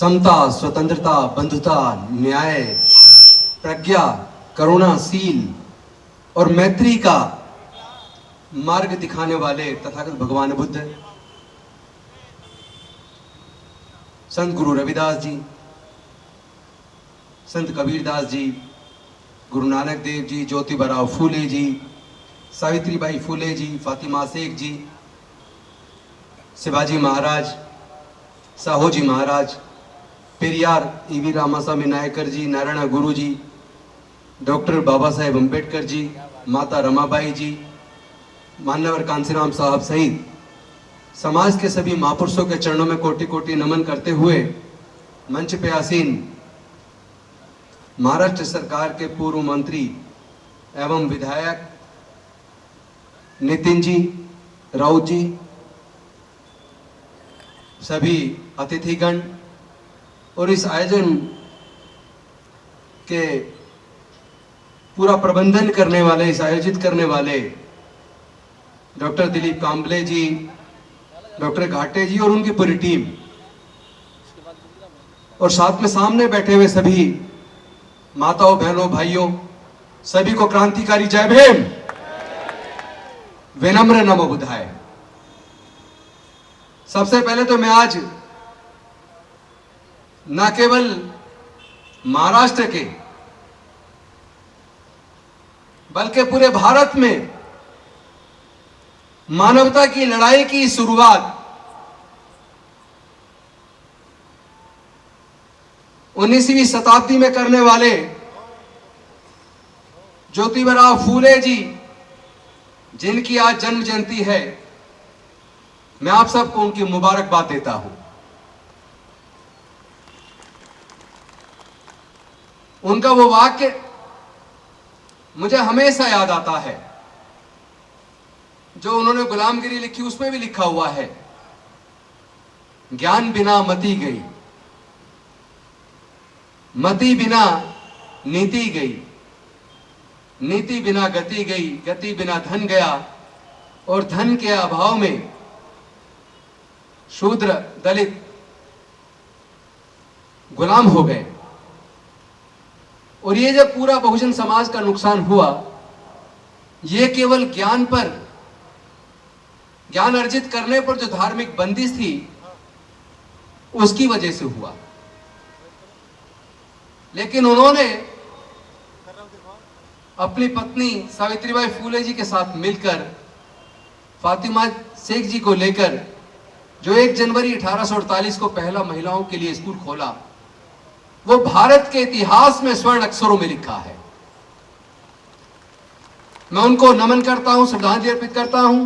समता, स्वतंत्रता, बंधुता, न्याय, प्रज्ञा, करुणाशील और मैत्री का मार्ग दिखाने वाले तथागत भगवान बुद्ध, संत गुरु रविदास जी, संत कबीरदास जी, गुरु नानक देव जी, ज्योतिबा फूले जी, सावित्रीबाई फूले जी, फातिमा शेख जी, शिवाजी महाराज, साहोजी महाराज, पेरियार ईवी रामास्वामी नायकर जी, नारायण गुरु जी, डॉक्टर बाबा साहेब अम्बेडकर जी, माता रमाबाई जी, मान्यवर कांसीराम साहब सहित समाज के सभी महापुरुषों के चरणों में कोटि कोटि नमन करते हुए मंच पे आसीन महाराष्ट्र सरकार के पूर्व मंत्री एवं विधायक नितिन जी, राउत जी, सभी अतिथिगण और इस आयोजन के पूरा प्रबंधन करने वाले, इस आयोजित करने वाले डॉक्टर दिलीप कांबले जी, डॉक्टर घाटे जी और उनकी पूरी टीम, और साथ में सामने बैठे हुए सभी माताओं, बहनों, भाइयों, सभी को क्रांतिकारी जय भीम, विनम्र नमो बुद्धाय। सबसे पहले तो मैं आज न केवल महाराष्ट्र के बल्कि पूरे भारत में मानवता की लड़ाई की शुरुआत 19वीं शताब्दी में करने वाले ज्योतिबा फूले जी, जिनकी आज जन्म जयंती है, मैं आप सबको उनकी मुबारकबाद देता हूं। उनका वो वाक्य मुझे हमेशा याद आता है जो उन्होंने गुलामगिरी लिखी, उसमें भी लिखा हुआ है, ज्ञान बिना मति गई, मति बिना नीति गई, नीति बिना गति गई, गति बिना धन गया, और धन के अभाव में शूद्र दलित गुलाम हो गए। और ये जब पूरा बहुजन समाज का नुकसान हुआ, ये केवल ज्ञान पर, ज्ञान अर्जित करने पर जो धार्मिक बंदिश थी उसकी वजह से हुआ। लेकिन उन्होंने अपनी पत्नी सावित्रीबाई फूले जी के साथ मिलकर फातिमा शेख जी को लेकर, जो 1 जनवरी 1848 को पहला महिलाओं के लिए स्कूल खोला, वो भारत के इतिहास में स्वर्ण अक्षरों में लिखा है। मैं उनको नमन करता हूं, श्रद्धांजलि अर्पित करता हूं।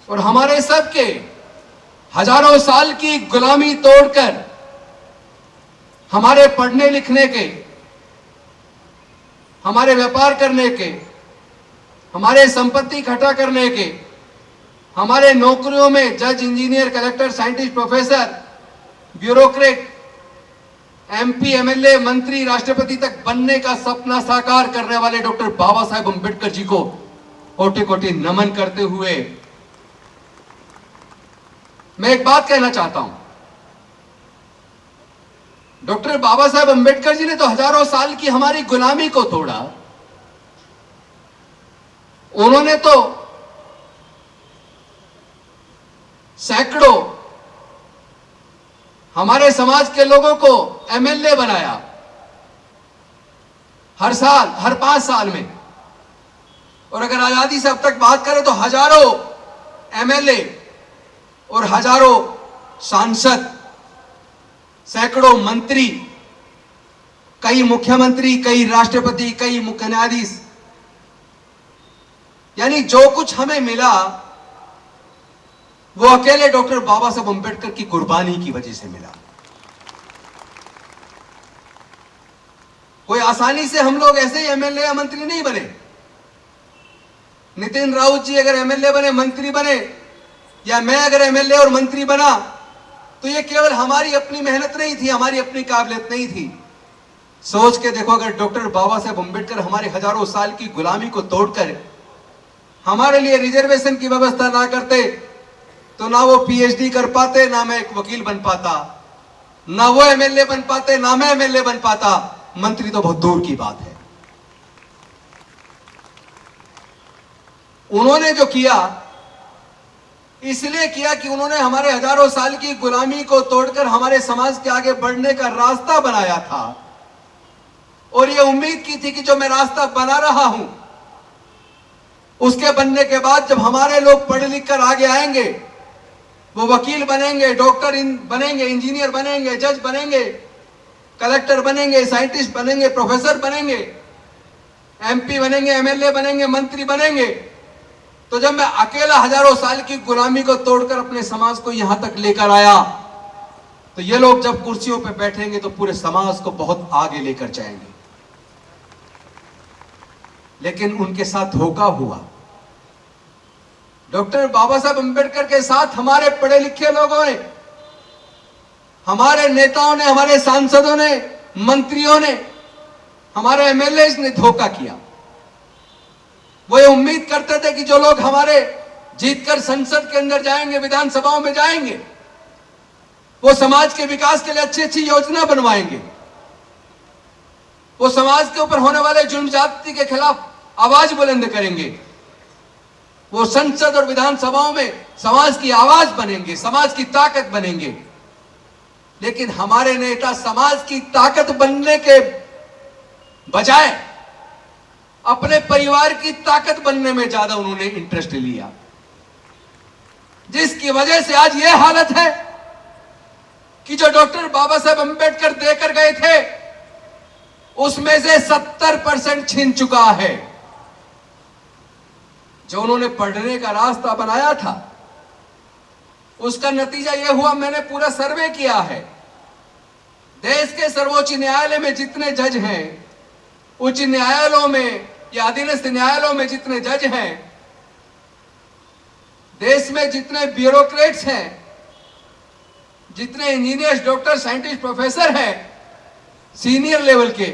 और हमारे सबके हजारों साल की गुलामी तोड़कर हमारे पढ़ने लिखने के, हमारे व्यापार करने के, हमारे संपत्ति इकट्ठा करने के, हमारे नौकरियों में जज, engineer, collector, scientist, professor, bureaucrat, MP, MLA, मंत्री, राष्ट्रपति तक बनने का सपना साकार करने वाले डॉक्टर बाबा साहेब अम्बेडकर जी को कोटि कोटि नमन करते हुए मैं एक बात कहना चाहता हूं। डॉक्टर बाबा साहेब अम्बेडकर जी ने तो हजारों साल की हमारी गुलामी को तोड़ा। उन्होंने तो सैकड़ों हमारे समाज के लोगों को एमएलए बनाया, हर साल, हर 5 साल में। और अगर आजादी से अब तक बात करें तो हजारों एमएलए और हजारों सांसद, सैकड़ों मंत्री, कई मुख्यमंत्री, कई राष्ट्रपति, कई मुख्य न्यायाधीश, यानी जो कुछ हमें मिला वो अकेले डॉक्टर बाबा साहब अम्बेडकर की कुर्बानी की वजह से मिला। कोई आसानी से हम लोग ऐसे ही एमएलए या मंत्री नहीं बने। नितिन राउत जी अगर एमएलए बने, मंत्री बने, या मैं अगर एमएलए और मंत्री बना, तो ये केवल हमारी अपनी मेहनत नहीं थी, हमारी अपनी काबिलियत नहीं थी। सोच के देखो, अगर डॉक्टर बाबा साहेब अम्बेडकर हमारे हजारों साल की गुलामी को तोड़कर हमारे लिए रिजर्वेशन की व्यवस्था ना करते तो ना वो पीएचडी कर पाते, ना मैं एक वकील बन पाता, ना वो एमएलए बन पाते, ना मैं एमएलए बन पाता, मंत्री तो बहुत दूर की बात है। उन्होंने जो किया इसलिए किया कि उन्होंने हमारे हजारों साल की गुलामी को तोड़कर हमारे समाज के आगे बढ़ने का रास्ता बनाया था। और ये उम्मीद की थी कि जो मैं रास्ता बना रहा हूं, उसके बनने के बाद जब हमारे लोग पढ़ लिख कर आगे आएंगे, वो वकील बनेंगे, डॉक्टर बनेंगे, इंजीनियर बनेंगे, जज बनेंगे, कलेक्टर बनेंगे, साइंटिस्ट बनेंगे, प्रोफेसर बनेंगे, एमपी बनेंगे, एमएलए बनेंगे, मंत्री बनेंगे। तो जब मैं अकेला हजारों साल की गुलामी को तोड़कर अपने समाज को यहां तक लेकर आया, तो ये लोग जब कुर्सियों पर बैठेंगे तो पूरे समाज को बहुत आगे लेकर जाएंगे। लेकिन उनके साथ धोखा हुआ। डॉक्टर बाबा साहब अंबेडकर के साथ हमारे पढ़े लिखे लोगों ने, हमारे नेताओं ने, हमारे सांसदों ने, मंत्रियों ने, हमारे एमएलए ने धोखा किया। वो ये उम्मीद करते थे कि जो लोग हमारे जीतकर संसद के अंदर जाएंगे, विधानसभाओं में जाएंगे, वो समाज के विकास के लिए अच्छी अच्छी योजना बनवाएंगे, वो समाज के ऊपर होने वाले जुल्म ज्यादती के खिलाफ आवाज बुलंद करेंगे, वो संसद और विधानसभाओं में समाज की आवाज बनेंगे, समाज की ताकत बनेंगे। लेकिन हमारे नेता समाज की ताकत बनने के बजाय अपने परिवार की ताकत बनने में ज्यादा उन्होंने इंटरेस्ट लिया, जिसकी वजह से आज यह हालत है कि जो डॉक्टर बाबा साहब अंबेडकर देकर गए थे, उसमें से 70% छिन चुका है। जो उन्होंने पढ़ने का रास्ता बनाया था, उसका नतीजा यह हुआ, मैंने पूरा सर्वे किया है, देश के सर्वोच्च न्यायालय में जितने जज हैं, उच्च न्यायालयों में या अधीनस्थ न्यायालयों में जितने जज हैं, देश में जितने ब्यूरोक्रेट्स हैं, जितने इंजीनियर्स, डॉक्टर, साइंटिस्ट, प्रोफेसर हैं सीनियर लेवल के,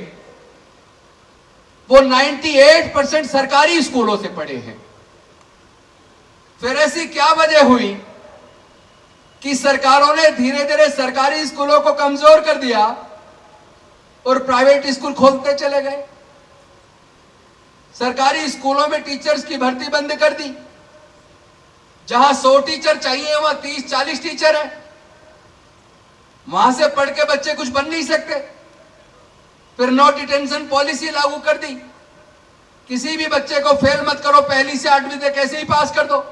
वो 98% सरकारी स्कूलों से पढ़े हैं। फिर ऐसी क्या वजह हुई कि सरकारों ने धीरे धीरे सरकारी स्कूलों को कमजोर कर दिया और प्राइवेट स्कूल खोलते चले गए। सरकारी स्कूलों में टीचर्स की भर्ती बंद कर दी। जहां 100 टीचर चाहिए वहां 30-40 टीचर हैं। वहां से पढ़ के बच्चे कुछ बन नहीं सकते। फिर नो डिटेंशन पॉलिसी लागू कर दी, किसी भी बच्चे को फेल मत करो, पहली से 8वीं तक कैसे ही पास कर दो।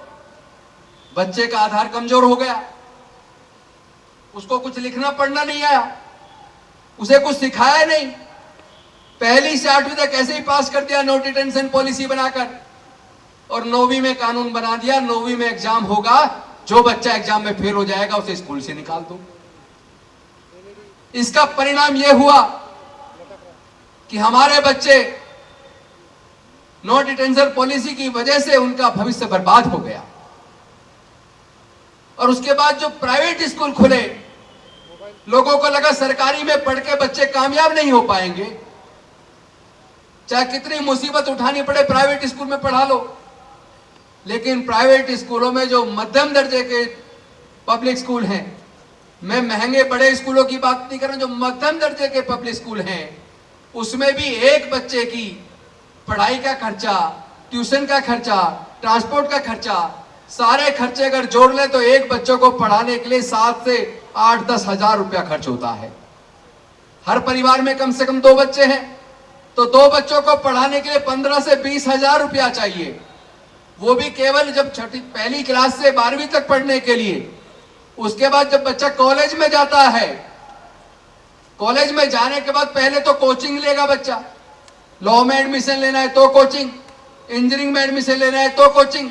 बच्चे का आधार कमजोर हो गया, उसको कुछ लिखना पढ़ना नहीं आया, उसे कुछ सिखाया नहीं, पहली से 8वीं तक कैसे ही पास कर दिया नो डिटेंशन पॉलिसी बनाकर। और 9वीं में कानून बना दिया, 9वीं में एग्जाम होगा, जो बच्चा एग्जाम में फेल हो जाएगा उसे स्कूल से निकाल दो। इसका परिणाम यह हुआ कि हमारे बच्चे नो डिटेंशन पॉलिसी की वजह से उनका भविष्य बर्बाद हो गया। और उसके बाद जो प्राइवेट स्कूल खुले, लोगों को लगा सरकारी में पढ़ के बच्चे कामयाब नहीं हो पाएंगे, चाहे कितनी मुसीबत उठानी पड़े प्राइवेट स्कूल में पढ़ा लो। लेकिन प्राइवेट स्कूलों में जो मध्यम दर्जे के पब्लिक स्कूल हैं, मैं महंगे बड़े स्कूलों की बात नहीं कर रहा, जो मध्यम दर्जे के पब्लिक स्कूल हैं, उसमें भी एक बच्चे की पढ़ाई का खर्चा, ट्यूशन का खर्चा, ट्रांसपोर्ट का खर्चा, सारे खर्चे अगर जोड़ ले तो एक बच्चों को पढ़ाने के लिए 7 से 8-10 हजार रुपया खर्च होता है। हर परिवार में कम से कम 2 बच्चे हैं, तो 2 बच्चों को पढ़ाने के लिए 15 से 20 हजार रुपया चाहिए। वो भी केवल जब पहली क्लास से 12वीं तक पढ़ने के लिए। उसके बाद जब बच्चा कॉलेज में जाता है, कॉलेज में जाने के बाद पहले तो कोचिंग लेगा बच्चा। लॉ में एडमिशन लेना है तो कोचिंग, इंजीनियरिंग में एडमिशन लेना है तो कोचिंग,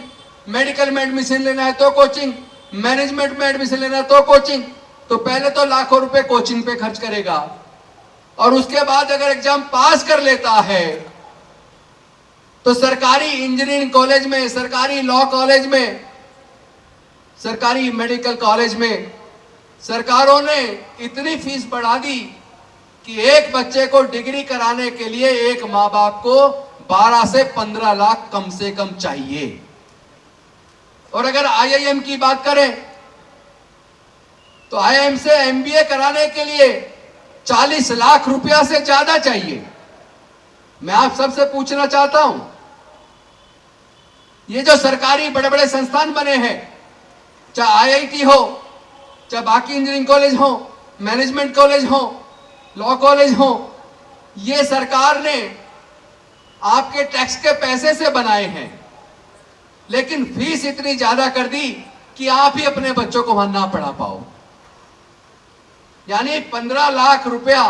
मेडिकल में एडमिशन लेना है तो कोचिंग, मैनेजमेंट में एडमिशन लेना है तो कोचिंग। तो पहले तो लाखों रुपए कोचिंग पे खर्च करेगा, और उसके बाद अगर एग्जाम पास कर लेता है तो सरकारी इंजीनियरिंग कॉलेज में, सरकारी लॉ कॉलेज में, सरकारी मेडिकल कॉलेज में सरकारों ने इतनी फीस बढ़ा दी कि एक बच्चे को डिग्री कराने के लिए एक माँ बाप को 12 से 15 लाख कम से कम चाहिए। और अगर आईआईएम की बात करें तो आईआईएम से एमबीए कराने के लिए 40 लाख रुपया से ज्यादा चाहिए। मैं आप सबसे पूछना चाहता हूं, ये जो सरकारी बड़े बड़े संस्थान बने हैं, चाहे आईआईटी हो, चाहे बाकी इंजीनियरिंग कॉलेज हो, मैनेजमेंट कॉलेज हो, लॉ कॉलेज हो, ये सरकार ने आपके टैक्स के पैसे से बनाए हैं, लेकिन फीस इतनी ज्यादा कर दी कि आप ही अपने बच्चों को वहां ना पढ़ा पाओ। यानी 15 लाख रुपया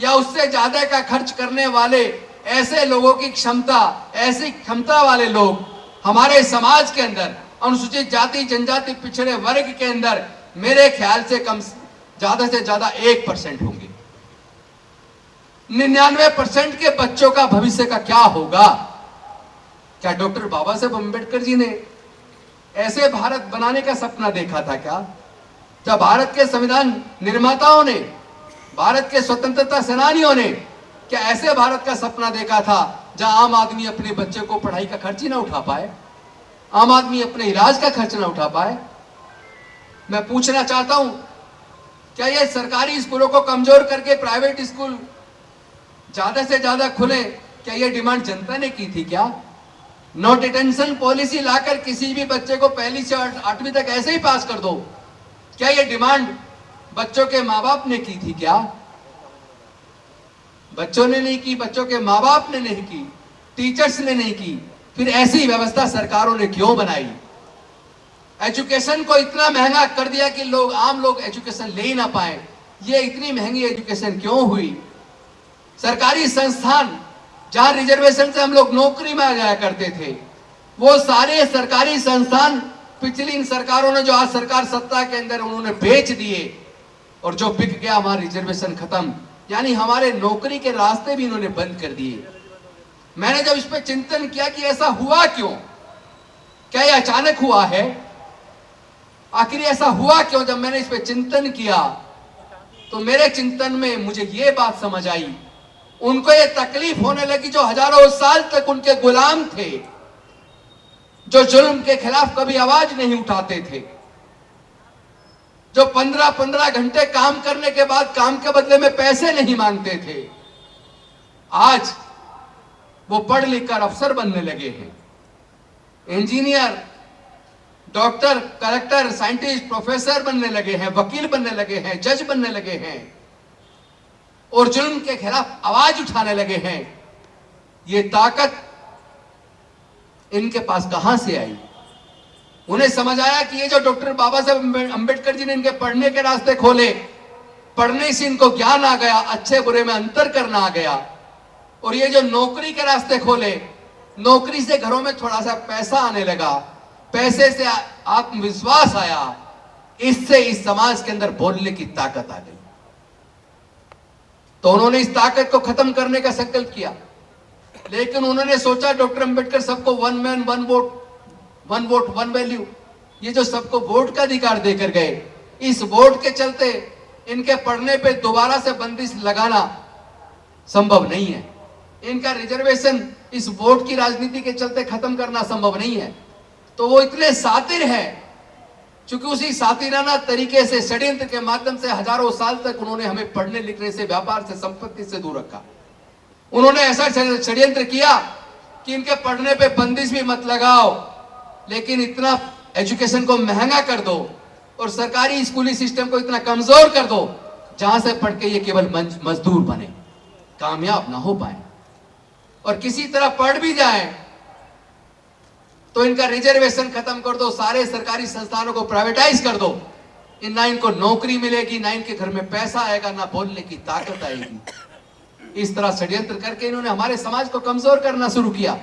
या उससे ज्यादा का खर्च करने वाले ऐसे लोगों की क्षमता, ऐसी क्षमता वाले लोग हमारे समाज के अंदर, अनुसूचित जाति जनजाति पिछड़े वर्ग के अंदर मेरे ख्याल से ज्यादा से ज्यादा 1% होंगे। 99% के बच्चों का भविष्य का क्या होगा? क्या डॉक्टर बाबा साहेब अम्बेडकर जी ने ऐसे भारत बनाने का सपना देखा था क्या? क्या भारत के संविधान निर्माताओं ने, भारत के स्वतंत्रता सेनानियों ने क्या ऐसे भारत का सपना देखा था जहां आम आदमी अपने बच्चे को पढ़ाई का खर्च ही ना उठा पाए, आम आदमी अपने इलाज का खर्च ना उठा पाए? मैं पूछना चाहता हूं, क्या ये सरकारी स्कूलों को कमजोर करके प्राइवेट स्कूल ज्यादा से ज्यादा खुले, क्या ये डिमांड जनता ने की थी क्या? नो डिटेंशन पॉलिसी लाकर किसी भी बच्चे को पहली से 8वीं तक ऐसे ही पास कर दो, क्या ये डिमांड बच्चों के माँ बाप ने की थी क्या? बच्चों ने नहीं की, बच्चों के माँ बाप ने नहीं की, टीचर्स ने नहीं की, फिर ऐसी व्यवस्था सरकारों ने क्यों बनाई? एजुकेशन को इतना महंगा कर दिया कि लोग, आम लोग एजुकेशन ले ही ना पाए। ये इतनी महंगी एजुकेशन क्यों हुई? सरकारी संस्थान जहां रिजर्वेशन से हम लोग नौकरी में आ जाया करते थे, वो सारे सरकारी संस्थान पिछली इन सरकारों ने, जो आज सरकार सत्ता के अंदर, उन्होंने बेच दिए, और जो बिक गया हमारा रिजर्वेशन खत्म, यानी हमारे नौकरी के रास्ते भी इन्होंने बंद कर दिए। मैंने जब इस पर चिंतन किया कि ऐसा हुआ क्यों, क्या ये अचानक हुआ है, आखिर ऐसा हुआ क्यों, जब मैंने इस पर चिंतन किया तो मेरे चिंतन में मुझे ये बात समझ आई, उनको ये तकलीफ होने लगी जो हजारों साल तक उनके गुलाम थे, जो जुल्म के खिलाफ कभी आवाज नहीं उठाते थे, जो 15-15 घंटे काम करने के बाद काम के बदले में पैसे नहीं मांगते थे। आज वो पढ़ लिख कर अफसर बनने लगे हैं, engineer, doctor, collector, scientist, professor बनने लगे हैं, वकील बनने लगे हैं, जज बनने लगे हैं, और जुल्म के खिलाफ आवाज उठाने लगे हैं। ये ताकत इनके पास कहां से आई? उन्हें समझ आया कि ये जो डॉक्टर बाबा साहब अंबेडकर जी ने इनके पढ़ने के रास्ते खोले, पढ़ने से इनको ज्ञान आ गया, अच्छे बुरे में अंतर करना आ गया, और ये जो नौकरी के रास्ते खोले, नौकरी से घरों में थोड़ा सा पैसा आने लगा, पैसे से आत्मविश्वास आया, इससे इस समाज के अंदर बोलने की ताकत आ गई। तो उन्होंने इस ताकत को खत्म करने का संकल्प किया, लेकिन उन्होंने सोचा डॉक्टर अंबेडकर सबको one man one vote one value, ये जो सबको वोट का अधिकार देकर गए, इस वोट के चलते इनके पढ़ने पे दोबारा से बंदिश लगाना संभव नहीं है, इनका रिजर्वेशन इस वोट की राजनीति के चलते खत्म करना संभव नहीं है। तो वो इतने सातिर हैं, चूंकि उसी सातिराना तरीके से, षड्यंत्र के माध्यम से हजारों साल तक उन्होंने हमें पढ़ने लिखने से, व्यापार से, संपत्ति से दूर रखा। उन्होंने ऐसा षड्यंत्र किया कि इनके पढ़ने पे बंदिश भी मत लगाओ, लेकिन इतना एजुकेशन को महंगा कर दो और सरकारी स्कूली सिस्टम को इतना कमजोर कर दो जहां से पढ़ के ये केवल मजदूर बने, कामयाब ना हो पाए, और किसी तरह पढ़ भी जाए तो इनका रिजर्वेशन खत्म कर दो, सारे सरकारी संस्थानों को प्राइवेटाइज कर दो, ना इनको नौकरी मिलेगी, ना इनके घर में पैसा आएगा, ना बोलने की ताकत आएगी। इस तरह षड्यंत्र करके इन्होंने हमारे समाज को कमजोर करना शुरू किया।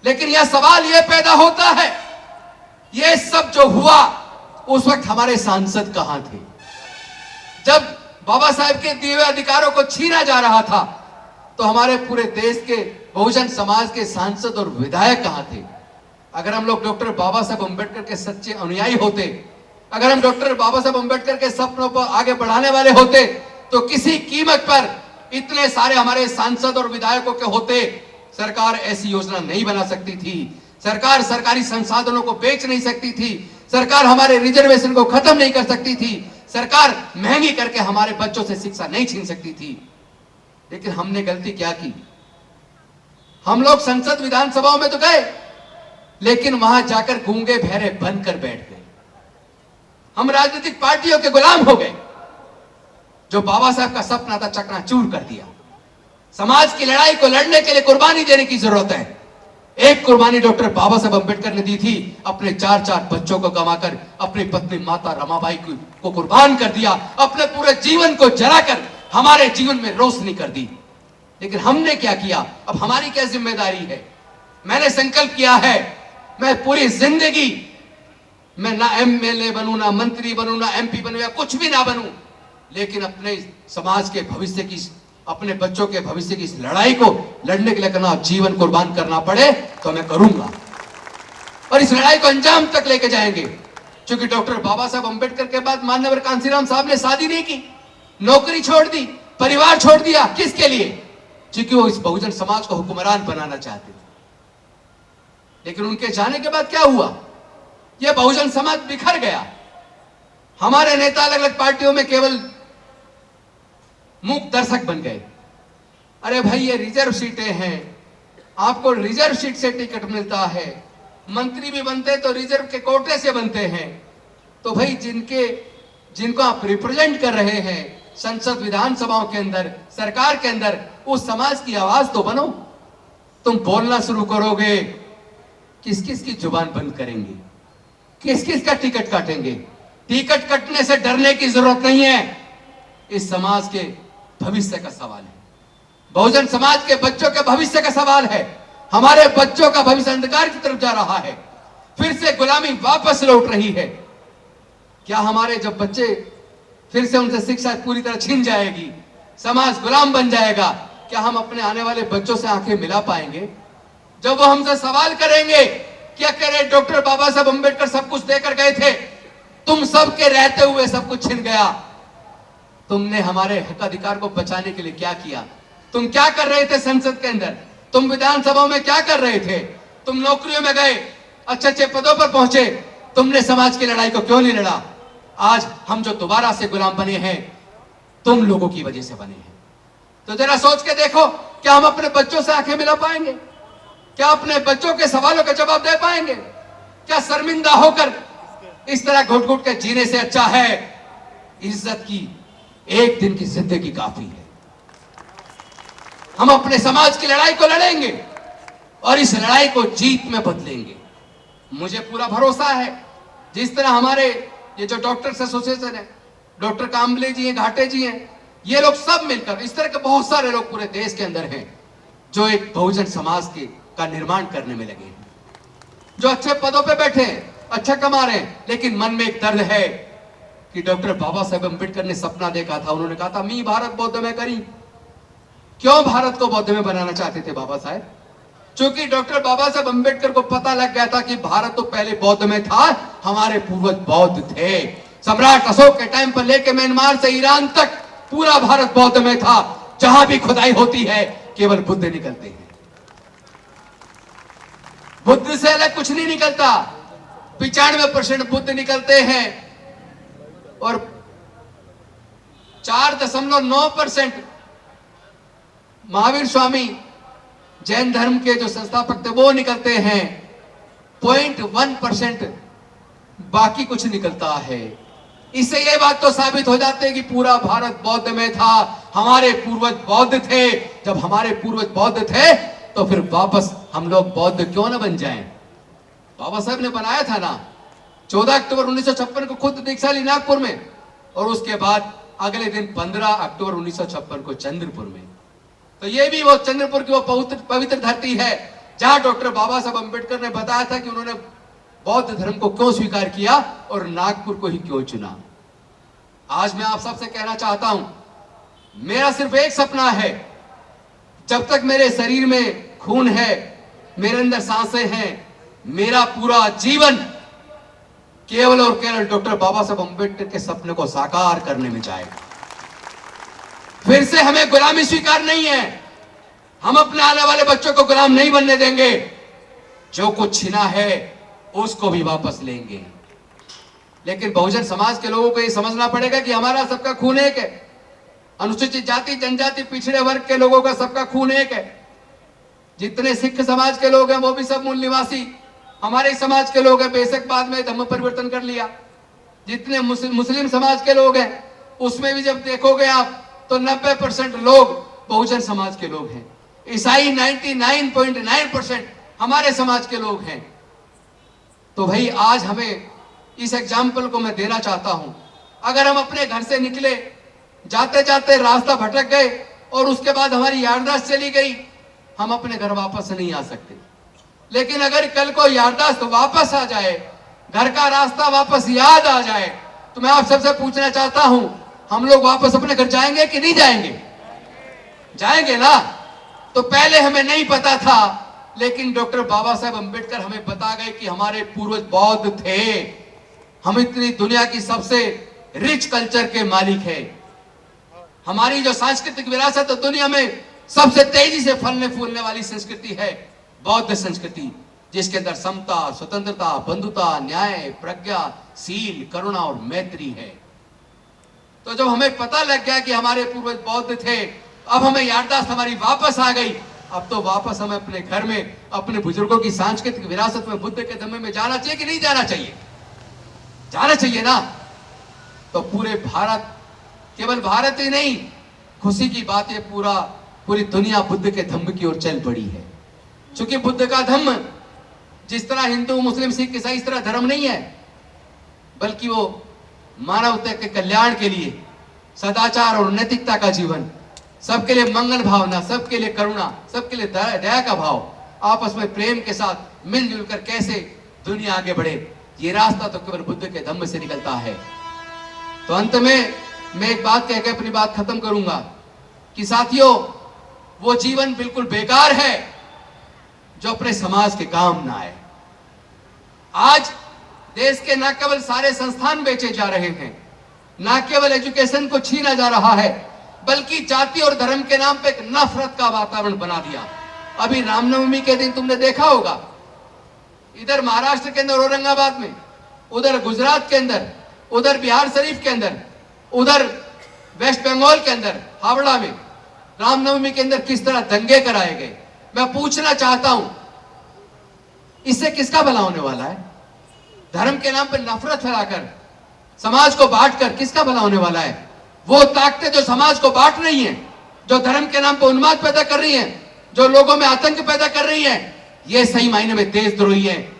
लेकिन यह सवाल यह पैदा होता है, यह सब जो हुआ उस वक्त हमारे सांसद कहां थे? जब बाबा साहेब के दिए हुए अधिकारों को छीना जा रहा था तो हमारे पूरे देश के बहुजन समाज के सांसद और विधायक कहां थे? अगर हम लोग डॉक्टर बाबा साहेब अम्बेडकर के सच्चे अनुयायी होते, अगर हम डॉक्टर बाबा साहेब अम्बेडकर के सपनों को आगे बढ़ाने वाले होते, तो किसी कीमत पर इतने सारे हमारे सांसद और विधायकों के होते सरकार ऐसी योजना नहीं बना सकती थी, सरकार सरकारी संसाधनों को बेच नहीं सकती थी, सरकार हमारे रिजर्वेशन को खत्म नहीं कर सकती थी, सरकार महंगी करके हमारे बच्चों से शिक्षा नहीं छीन सकती थी। लेकिन हमने गलती क्या की? हम लोग संसद विधानसभाओं में तो गए, लेकिन वहां जाकर गूंगे बहरे बनकर बैठ गए। हम राजनीतिक पार्टियों के गुलाम हो गए। जो बाबा साहब का सपना था चकनाचूर कर दिया। समाज की लड़ाई को लड़ने के लिए कुर्बानी देने की जरूरत है। एक कुर्बानी डॉक्टर बाबा साहब अंबेडकर ने दी थी, अपने 4-4 बच्चों को गंवाकर अपनी पत्नी माता रमाबाई को कुर्बान कर दिया, अपने पूरे जीवन को जलाकर हमारे जीवन में रोशनी कर दी। लेकिन हमने क्या किया? अब हमारी क्या जिम्मेदारी है? मैंने संकल्प किया है, मैं पूरी जिंदगी मैं ना एमएलए बनूं, ना मंत्री बनूं, ना एमपी बनूं, या कुछ भी ना बनूं, लेकिन अपने समाज के भविष्य की, अपने बच्चों के भविष्य की इस लड़ाई को लड़ने के लिए करना, जीवन कुर्बान करना पड़े तो मैं करूंगा। और इस लड़ाई को अंजाम तक लेके जाएंगे। क्योंकि डॉक्टर बाबा साहब अंबेडकर के बाद माननीय कांसीराम साहब ने शादी नहीं की, नौकरी छोड़ दी, परिवार छोड़ दिया। किसके लिए? क्योंकि वो इस बहुजन समाज को हुक्मरान बनाना चाहते थे। लेकिन उनके जाने के बाद क्या हुआ? यह बहुजन समाज बिखर गया। हमारे नेता अलग अलग पार्टियों में केवल मूक दर्शक बन गए। अरे भाई, ये रिजर्व सीटें हैं, आपको रिजर्व सीट से टिकट मिलता है। मंत्री भी बनते तो रिजर्व के कोटे से बनते हैं। तो भाई, जिनको आप रिप्रेजेंट कर रहे हैं संसद विधानसभाओं के अंदर, सरकार के अंदर, उस समाज की आवाज तो बनो। तुम बोलना शुरू करोगे, किस किस की जुबान बंद करेंगे, किस किस का टिकट काटेंगे? टिकट कटने से डरने की जरूरत नहीं है। इस समाज के भविष्य का सवाल है, बहुजन समाज के बच्चों के भविष्य का सवाल है। हमारे बच्चों का भविष्य अंधकार की तरफ जा रहा है, फिर से गुलामी वापस लौट रही है। क्या हमारे जब बच्चे, फिर से उनसे शिक्षा पूरी तरह छीन जाएगी, समाज गुलाम बन जाएगा, क्या हम अपने आने वाले बच्चों से आंखें मिला पाएंगे? जब वो हमसे सवाल करेंगे, क्या करे डॉक्टर बाबा साहब अंबेडकर सब कुछ देकर गए थे, तुम सबके रहते हुए सब कुछ छिन गया। तुमने हमारे हक अधिकार को बचाने के लिए क्या किया? तुम क्या कर रहे थे संसद के अंदर? तुम विधानसभा में क्या कर रहे थे? तुम नौकरियों में गए, अच्छे अच्छे पदों पर पहुंचे, तुमने समाज की लड़ाई को क्यों नहीं लड़ा? आज हम जो दोबारा से गुलाम बने हैं, तुम लोगों की वजह से बने हैं। तो जरा सोच के देखो, क्या हम अपने बच्चों से आंखें मिला पाएंगे? क्या अपने बच्चों के सवालों का जवाब दे पाएंगे? क्या शर्मिंदा होकर इस तरह घुट घुट के जीने से अच्छा है इज्जत की एक दिन की जिंदगी काफी है। हम अपने समाज की लड़ाई को लड़ेंगे और इस लड़ाई को जीत में बदलेंगे। मुझे पूरा भरोसा है, जिस तरह हमारे ये जो डॉक्टर्स एसोसिएशन है, डॉक्टर कांबले जी हैं, घाटे जी हैं, ये लोग सब मिलकर, इस तरह के बहुत सारे लोग पूरे देश के अंदर हैं जो एक बहुजन समाज का निर्माण करने में लगे हैं, जो अच्छे पदों पे बैठे हैं, अच्छा कमा रहे हैं, लेकिन मन में एक दर्द है कि डॉक्टर बाबा साहेब अंबेडकर ने सपना देखा था, उन्होंने कहा था मी भारत बौद्ध में करी। क्यों भारत को बौद्ध में बनाना चाहते थे बाबा साहेब? क्योंकि डॉक्टर बाबा साहेब अंबेडकर को पता लग गया था कि भारत तो पहले बौद्ध में था, हमारे पूर्वज बौद्ध थे। सम्राट अशोक के टाइम पर लेके म्यांमार से ईरान तक पूरा भारत बौद्ध में था। जहां भी खुदाई होती है केवल बुद्ध निकलते हैं, बुद्ध से अलग कुछ नहीं निकलता। 95% बुद्ध निकलते हैं और 4.9% महावीर स्वामी जैन धर्म के जो संस्थापक थे वो निकलते हैं। 0.1% बाकी कुछ निकलता है। इससे यह बात तो साबित हो जाती है कि पूरा भारत बौद्ध में था, हमारे पूर्वज बौद्ध थे। जब हमारे पूर्वज बौद्ध थे तो फिर वापस हम लोग बौद्ध क्यों ना बन जाएं? बाबा साहब ने बनाया था ना, 14 अक्टूबर 1956 को खुद दीक्षा ली नागपुर में, और उसके बाद अगले दिन 15 अक्टूबर 1956 को चंद्रपुर में। तो ये भी वो चंद्रपुर की वो पवित्र धरती है जहां डॉक्टर बाबा साहब अंबेडकर ने बताया था कि उन्होंने बौद्ध धर्म को क्यों स्वीकार किया और नागपुर को ही क्यों चुना। आज मैं आप सबसे कहना चाहता हूं, मेरा सिर्फ एक सपना है, जब तक मेरे शरीर में खून है, मेरे अंदर सांसें हैं, मेरा पूरा जीवन केवल और केवल डॉक्टर बाबा साहब अंबेडकर के सपने को साकार करने में जाएगा। फिर से हमें गुलामी स्वीकार नहीं है। हम अपने आने वाले बच्चों को गुलाम नहीं बनने देंगे। जो कुछ छीना है उसको भी वापस लेंगे। लेकिन बहुजन समाज के लोगों को ये समझना पड़ेगा कि हमारा सबका खून एक है। अनुसूचित जाति जनजाति पिछड़े वर्ग के लोगों का सबका खून एक है। जितने सिख समाज के लोग हैं वो भी सब मूल निवासी हमारे समाज के लोग हैं, बेशक बाद में धर्म परिवर्तन कर लिया। जितने मुस्लिम समाज के लोग हैं उसमें भी जब देखोगे आप तो 90% लोग बहुजन समाज के लोग हैं। ईसाई 99.9% हमारे समाज के लोग हैं। तो भाई आज हमें इस एग्जाम्पल को मैं देना चाहता हूं। अगर हम अपने घर से निकले, जाते जाते रास्ता भटक गए और उसके बाद हमारी याददाश्त चली गई, हम अपने घर वापस नहीं आ सकते। लेकिन अगर कल को याददाश्त वापस आ जाए, घर का रास्ता वापस याद आ जाए, तो मैं आप सबसे पूछना चाहता हूं, हम लोग वापस अपने घर जाएंगे कि नहीं जाएंगे? जाएंगे ना। तो पहले हमें नहीं पता था, लेकिन डॉक्टर बाबा साहेब अंबेडकर हमें बता गए कि हमारे पूर्वज बौद्ध थे। हम इतनी दुनिया की सबसे रिच कल्चर के मालिक हैं। हमारी जो सांस्कृतिक विरासत है दुनिया में सबसे तेजी से फलने फूलने वाली संस्कृति है बौद्ध संस्कृति, जिसके अंदर समता, स्वतंत्रता, बंधुता, न्याय, प्रज्ञा, सील, करुणा और मैत्री है। तो जब हमें पता लग गया कि हमारे पूर्वज बौद्ध थे, अब हमें याददाश्त हमारी वापस आ गई। अब तो वापस हमें अपने घर में अपने बुजुर्गों की सांस्कृतिक विरासत में, बुद्ध के धम्मे में जाना चाहिए कि नहीं जाना चाहिए? जाना चाहिए ना। तो पूरे भारत, केवल भारत ही नहीं, खुशी की बात है पूरी दुनिया बुद्ध के धम्म की ओर चल पड़ी है। क्योंकि बुद्ध का धम्म जिस तरह हिंदू, मुस्लिम, सिख, ईसाई इस तरह धर्म नहीं है, बल्कि वो मानवता के कल्याण के लिए सदाचार और नैतिकता का जीवन, सबके लिए मंगल भावना, सबके लिए करुणा, सबके लिए दया का भाव, आपस में प्रेम के साथ मिलजुल कर कैसे दुनिया आगे बढ़े, ये रास्ता तो केवल बुद्ध के धम्म से निकलता है। तो अंत में मैं एक बात कह के अपनी बात खत्म करूंगा कि साथियों, वो जीवन बिल्कुल बेकार है जो अपने समाज के काम ना आए। आज देश के न केवल सारे संस्थान बेचे जा रहे हैं, न केवल एजुकेशन को छीना जा रहा है, बल्कि जाति और धर्म के नाम पे एक नफरत का वातावरण बना दिया। अभी रामनवमी के दिन तुमने देखा होगा, इधर महाराष्ट्र के अंदर औरंगाबाद में, उधर गुजरात के अंदर, उधर बिहार शरीफ के अंदर, उधर वेस्ट बंगाल के अंदर हावड़ा में रामनवमी के अंदर किस तरह दंगे कराए गए। मैं पूछना चाहता हूं, इससे किसका भला होने वाला है? धर्म के नाम पर नफरत फैलाकर, समाज को बांटकर किसका भला होने वाला है? वो ताकतें जो समाज को बांट रही हैं, जो धर्म के नाम पर उन्माद पैदा कर रही हैं, जो लोगों में आतंक पैदा कर रही हैं, ये सही मायने में देशद्रोही है।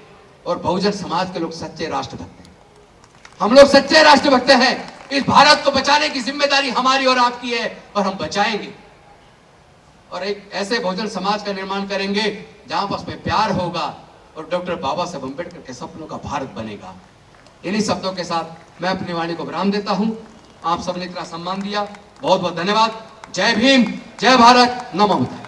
और बहुजन समाज के लोग सच्चे राष्ट्रभक्त हैं। हम लोग सच्चे राष्ट्रभक्त हैं। इस भारत को बचाने की जिम्मेदारी हमारी और आपकी है, और हम बचाएंगे। और एक ऐसे बहुजन समाज का निर्माण करेंगे जहां पर उसमें प्यार होगा और डॉक्टर बाबा साहब अंबेडकर के सपनों का भारत बनेगा। इन्हीं शब्दों के साथ मैं अपनी वाणी को विराम देता हूं। आप सबने इतना सम्मान दिया, बहुत बहुत धन्यवाद। जय भीम, जय भारत, नमो बुद्धाय।